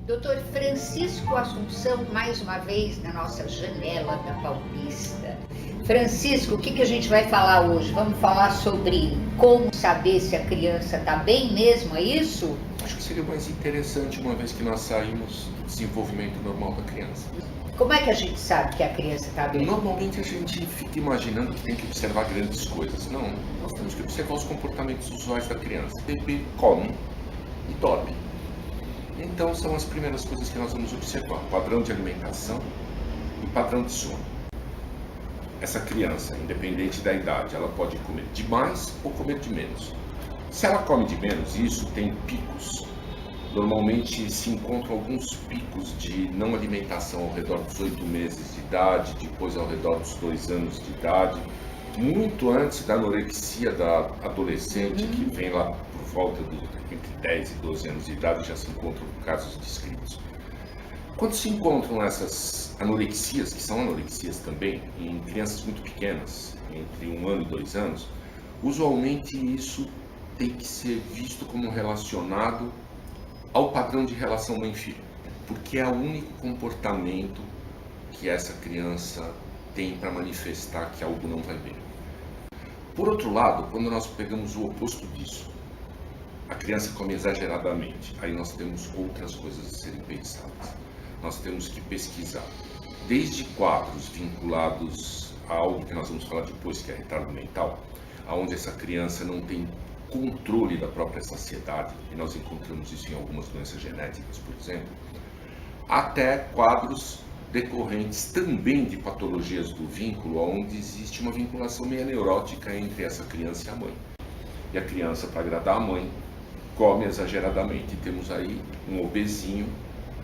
Doutor Francisco Assunção, mais uma vez na nossa janela da Paulista. Francisco, o que a gente vai falar hoje? Vamos falar sobre como saber se a criança está bem mesmo, é isso? Acho que seria mais interessante, uma vez que nós saímos do desenvolvimento normal da criança. Como é que a gente sabe que a criança está bem? Normalmente a gente fica imaginando que tem que observar grandes coisas. Não, nós temos que observar os comportamentos usuais da criança. O bebê come e dorme. Então são as primeiras coisas que nós vamos observar: padrão de alimentação e padrão de sono. Essa criança, independente da idade, ela pode comer de mais ou comer de menos. Se ela come de menos, isso tem picos. Normalmente se encontram alguns picos de não alimentação ao redor dos 8 meses de idade, depois ao redor dos 2 anos de idade, muito antes da anorexia da adolescente, que vem lá por volta de entre 10 e 12 anos de idade, já se encontram casos descritos. Quando se encontram essas anorexias, que são anorexias também, em crianças muito pequenas, entre 1 ano e 2 anos, usualmente isso tem que ser visto como relacionado ao padrão de relação mãe-filho, porque é o único comportamento que essa criança tem para manifestar que algo não vai bem. Por outro lado, quando nós pegamos o oposto disso, a criança come exageradamente, aí nós temos outras coisas a serem pensadas. Nós temos que pesquisar, desde quadros vinculados a algo que nós vamos falar depois, que é retardo mental, onde essa criança não tem controle da própria saciedade, e nós encontramos isso em algumas doenças genéticas, por exemplo, até quadros decorrentes também de patologias do vínculo, onde existe uma vinculação meio neurótica entre essa criança e a mãe. E a criança, para agradar a mãe, come exageradamente. E temos aí um obesinho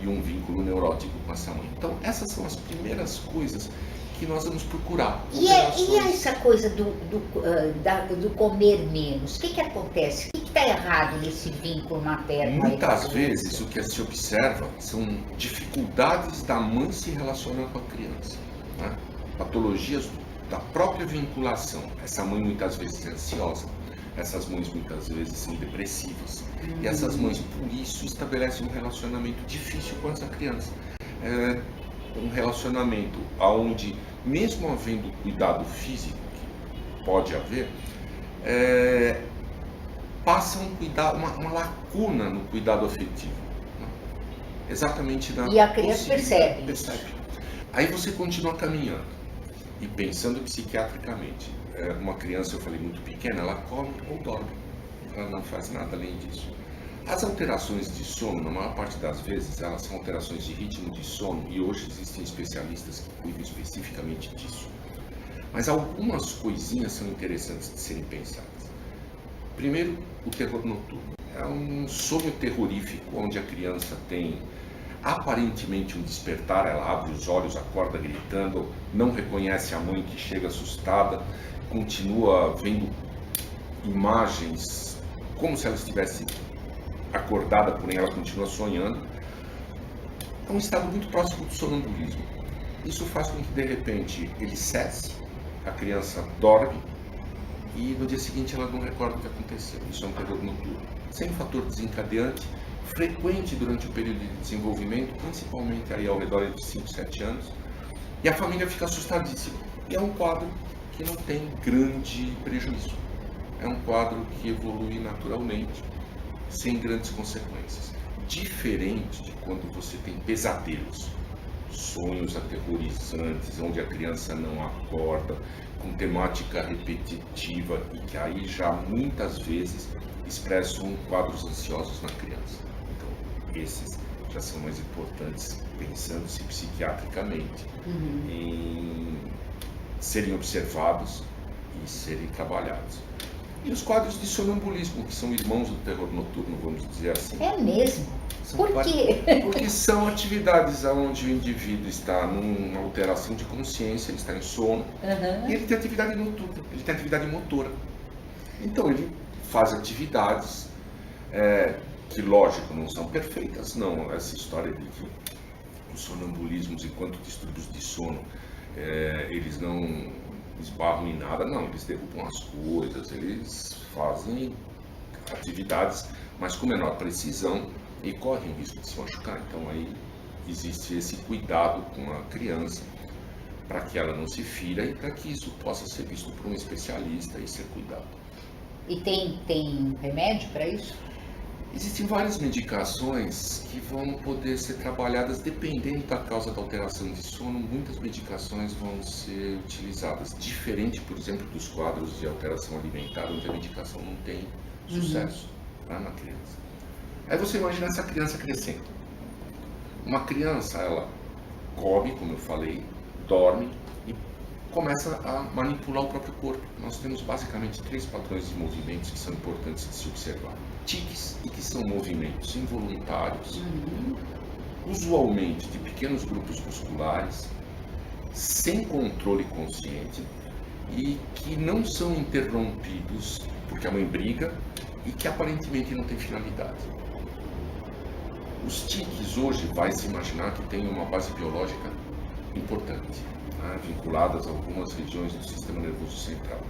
e um vínculo neurótico com essa mãe. Então, essas são as primeiras coisas que nós vamos procurar. E essa coisa do comer menos? O que acontece? O que está errado nesse vínculo materno? Muitas vezes o que se observa são dificuldades da mãe se relacionar com a criança, né? Patologias da própria vinculação. Essa mãe muitas vezes é ansiosa, essas mães muitas vezes são depressivas. E essas mães, por isso, estabelecem um relacionamento difícil com essa criança. Um relacionamento onde, mesmo havendo cuidado físico, que pode haver, passa uma lacuna no cuidado afetivo. Né? Exatamente na... E a criança percebe. Aí você continua caminhando e pensando psiquiatricamente. Uma criança, eu falei, muito pequena, ela come ou dorme. Ela não faz nada além disso. As alterações de sono, na maior parte das vezes, elas são alterações de ritmo de sono, e hoje existem especialistas que cuidam especificamente disso. Mas algumas coisinhas são interessantes de serem pensadas. Primeiro, o terror noturno. É um sonho terrorífico onde a criança tem aparentemente um despertar, ela abre os olhos, acorda gritando, não reconhece a mãe que chega assustada, continua vendo imagens como se ela estivesse acordada, porém ela continua sonhando. É um estado muito próximo do sonambulismo. Isso faz com que de repente ele cesse, a criança dorme e no dia seguinte ela não recorda o que aconteceu. Isso é um terror noturno. Sem um fator desencadeante, frequente durante o período de desenvolvimento, principalmente aí ao redor de 5, 7 anos, e a família fica assustadíssima. E é um quadro que não tem grande prejuízo. É um quadro que evolui naturalmente, sem grandes consequências. Diferente de quando você tem pesadelos, sonhos aterrorizantes, onde a criança não acorda, com temática repetitiva e que aí já muitas vezes expressam quadros ansiosos na criança. Então, esses já são mais importantes, pensando-se psiquiatricamente, em serem observados e serem trabalhados. E os quadros de sonambulismo, que são irmãos do terror noturno, vamos dizer assim. É mesmo? Por quê? Porque são atividades onde o indivíduo está numa alteração de consciência, ele está em sono, e ele tem atividade noturna, ele tem atividade motora. Então ele faz atividades que, lógico, não são perfeitas, não. Essa história de que os sonambulismos, enquanto distúrbios de sono, eles não esbarram em nada, não, eles derrubam as coisas, eles fazem atividades, mas com menor precisão e correm o risco de se machucar. Então aí existe esse cuidado com a criança para que ela não se fira e para que isso possa ser visto por um especialista e ser cuidado. E tem remédio para isso? Existem várias medicações que vão poder ser trabalhadas dependendo da causa da alteração de sono. Muitas medicações vão ser utilizadas, diferente, por exemplo, dos quadros de alteração alimentar, onde a medicação não tem sucesso na criança. Aí você imagina essa criança crescendo. Uma criança, ela come, como eu falei, dorme e começa a manipular o próprio corpo. Nós temos basicamente 3 padrões de movimentos que são importantes de se observar. Tiques, e que são movimentos involuntários, usualmente de pequenos grupos musculares, sem controle consciente e que não são interrompidos porque a mãe briga e que aparentemente não tem finalidade. Os tiques hoje vai se imaginar que tem uma base biológica importante, né, vinculadas a algumas regiões do sistema nervoso central.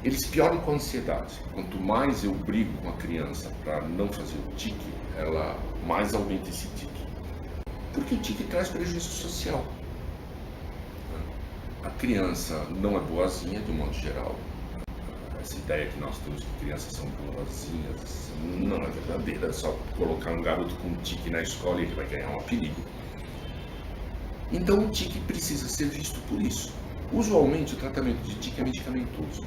Eles pioram com a ansiedade. Quanto mais eu brigo com a criança para não fazer o tique, ela mais aumenta esse tique. Porque o tique traz prejuízo social. A criança não é boazinha, de um modo geral. Essa ideia que nós temos que crianças são boazinhas não é verdadeira. É só colocar um garoto com tique na escola e ele vai ganhar um apelido. Então o tique precisa ser visto por isso. Usualmente o tratamento de tique é medicamentoso.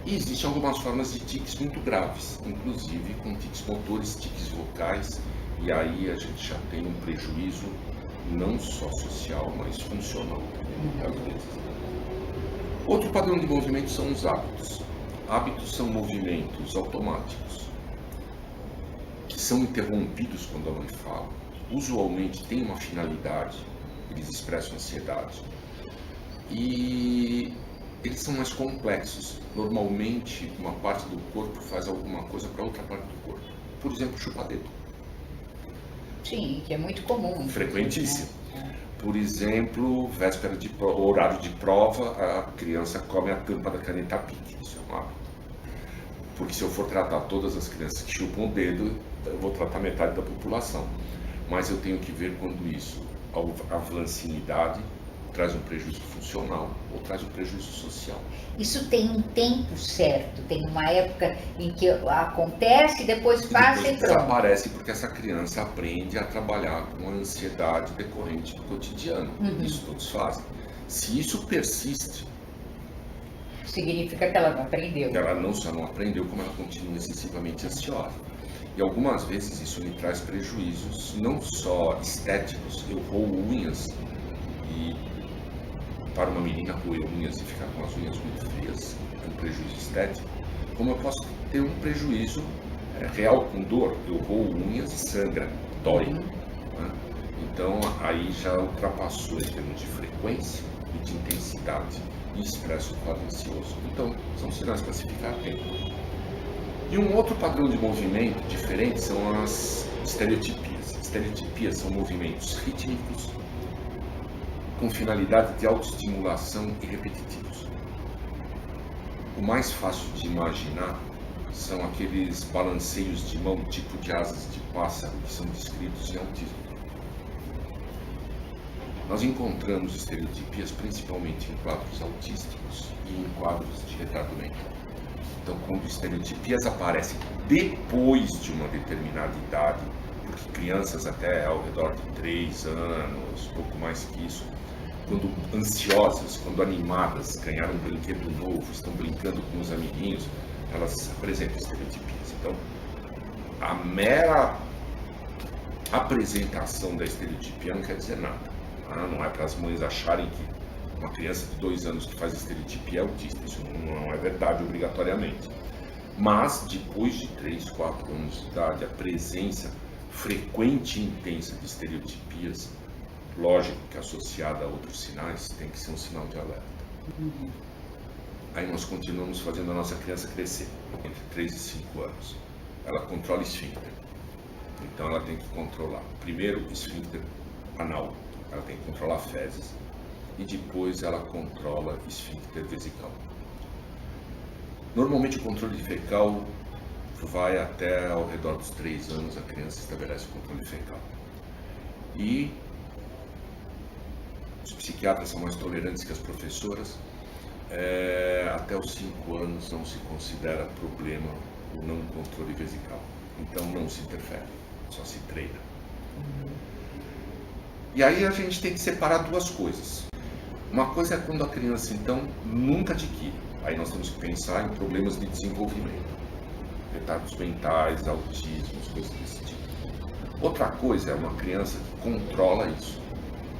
E existem algumas formas de tiques muito graves, inclusive com tiques motores, tiques vocais, e aí a gente já tem um prejuízo não só social, mas funcional também, muitas vezes. Outro padrão de movimento são os hábitos. Hábitos são movimentos automáticos, que são interrompidos quando a mãe fala. Usualmente tem uma finalidade, eles expressam ansiedade. E eles são mais complexos. Normalmente, uma parte do corpo faz alguma coisa para outra parte do corpo. Por exemplo, chupar dedo. Sim, que é muito comum. Frequentíssimo. Né? Por exemplo, véspera de horário de prova, a criança come a tampa da caneta Bic. Isso é um hábito. Porque se eu for tratar todas as crianças que chupam o dedo, eu vou tratar metade da população. Mas eu tenho que ver quando isso avança em idade, traz um prejuízo funcional ou traz um prejuízo social. Isso tem um tempo certo, tem uma época em que acontece e depois passa e pronto. Desaparece porque essa criança aprende a trabalhar com a ansiedade decorrente do cotidiano. Isso todos fazem. Se isso persiste, significa que ela não aprendeu. Ela não só não aprendeu, como ela continua excessivamente ansiosa. E algumas vezes isso me traz prejuízos, não só estéticos. Eu roo unhas e para uma menina roer unhas e ficar com as unhas muito feias, é um prejuízo estético, como eu posso ter um prejuízo real com dor. Eu roo unhas e sangra, dói. Né? Então aí já ultrapassou em termos de frequência e de intensidade e expressa o quadro ansioso. Então são sinais para se ficar atento. E um outro padrão de movimento diferente são as estereotipias. Estereotipias são movimentos rítmicos com finalidade de autoestimulação e repetitivos. O mais fácil de imaginar são aqueles balanceios de mão tipo de asas de pássaro que são descritos em autismo. Nós encontramos estereotipias principalmente em quadros autísticos e em quadros de retardo mental. Então, quando estereotipias aparecem depois de uma determinada idade, porque crianças até ao redor de 3 anos, pouco mais que isso, quando ansiosas, quando animadas, ganharam um brinquedo novo, estão brincando com os amiguinhos, elas apresentam estereotipias. Então, a mera apresentação da estereotipia não quer dizer nada. Não é para as mães acharem que uma criança de 2 anos que faz estereotipia é autista. Isso não é verdade obrigatoriamente. Mas, depois de 3, 4 anos de idade, a presença frequente e intensa de estereotipias, lógico que associada a outros sinais, tem que ser um sinal de alerta. Aí nós continuamos fazendo a nossa criança crescer, entre 3 e 5 anos. Ela controla esfíncter. Então ela tem que controlar, primeiro, o esfíncter anal. Ela tem que controlar fezes. E depois ela controla esfíncter vesical. Normalmente o controle fecal vai até ao redor dos 3 anos, a criança estabelece o controle fecal. E os psiquiatras são mais tolerantes que as professoras. Até os 5 anos não se considera problema o não controle vesical. Então não se interfere, só se treina. E aí a gente tem que separar duas coisas. Uma coisa é quando a criança, então, nunca adquire. Aí nós temos que pensar em problemas de desenvolvimento. Retardos mentais, autismo, coisas desse tipo. Outra coisa é uma criança que controla isso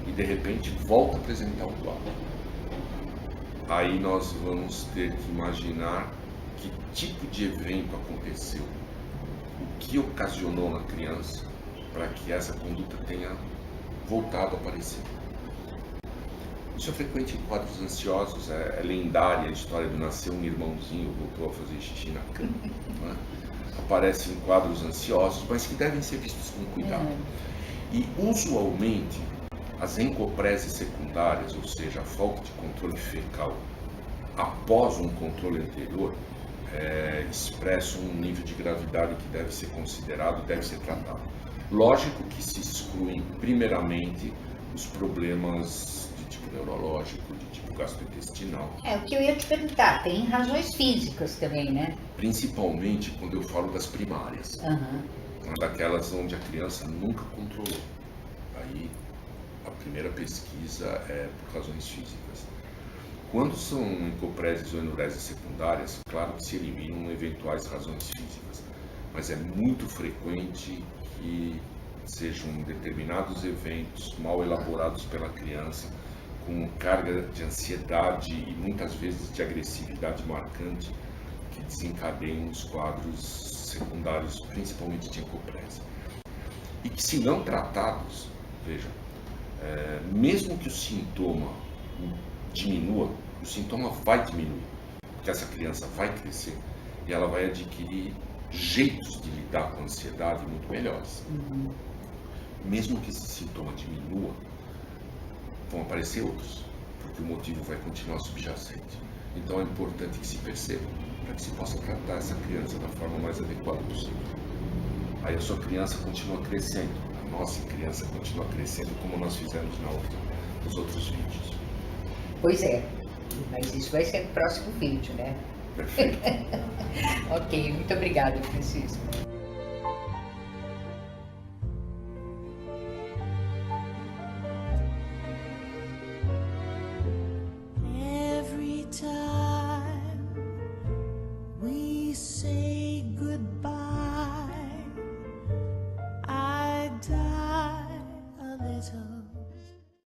e de repente volta a apresentar um quadro. Aí nós vamos ter que imaginar que tipo de evento aconteceu, o que ocasionou na criança para que essa conduta tenha voltado a aparecer. Isso é frequente em quadros ansiosos, é lendária a história de nascer um irmãozinho, voltou a fazer xixi na cama. Né? Aparece em quadros ansiosos, mas que devem ser vistos com cuidado. E usualmente as encopreses secundárias, ou seja, a falta de controle fecal após um controle anterior, expressam um nível de gravidade que deve ser considerado, deve ser tratado. Lógico que se excluem primeiramente os problemas de tipo neurológico, de tipo gastrointestinal. O que eu ia te perguntar, tem razões físicas também, né? Principalmente quando eu falo das primárias, daquelas onde a criança nunca controlou. Aí a primeira pesquisa é por razões físicas. Quando são encopreses ou enureses secundárias, claro que se eliminam eventuais razões físicas, mas é muito frequente que sejam determinados eventos mal elaborados pela criança, com carga de ansiedade e muitas vezes de agressividade marcante, que desencadeiam os quadros secundários, principalmente de encoprese. E que, se não tratados, vejam, mesmo que o sintoma diminua, o sintoma vai diminuir, porque essa criança vai crescer e ela vai adquirir jeitos de lidar com a ansiedade muito melhores. Mesmo que esse sintoma diminua, vão aparecer outros, porque o motivo vai continuar subjacente. Então é importante que se perceba, para que se possa tratar essa criança da forma mais adequada possível. Aí a sua criança continua crescendo, a nossa criança continua crescendo, como nós fizemos nos outros vídeos. Pois é, mas isso vai ser no próximo vídeo, né? Perfeito. Ok, muito obrigada, Francisco. Every time we say goodbye, I die a little.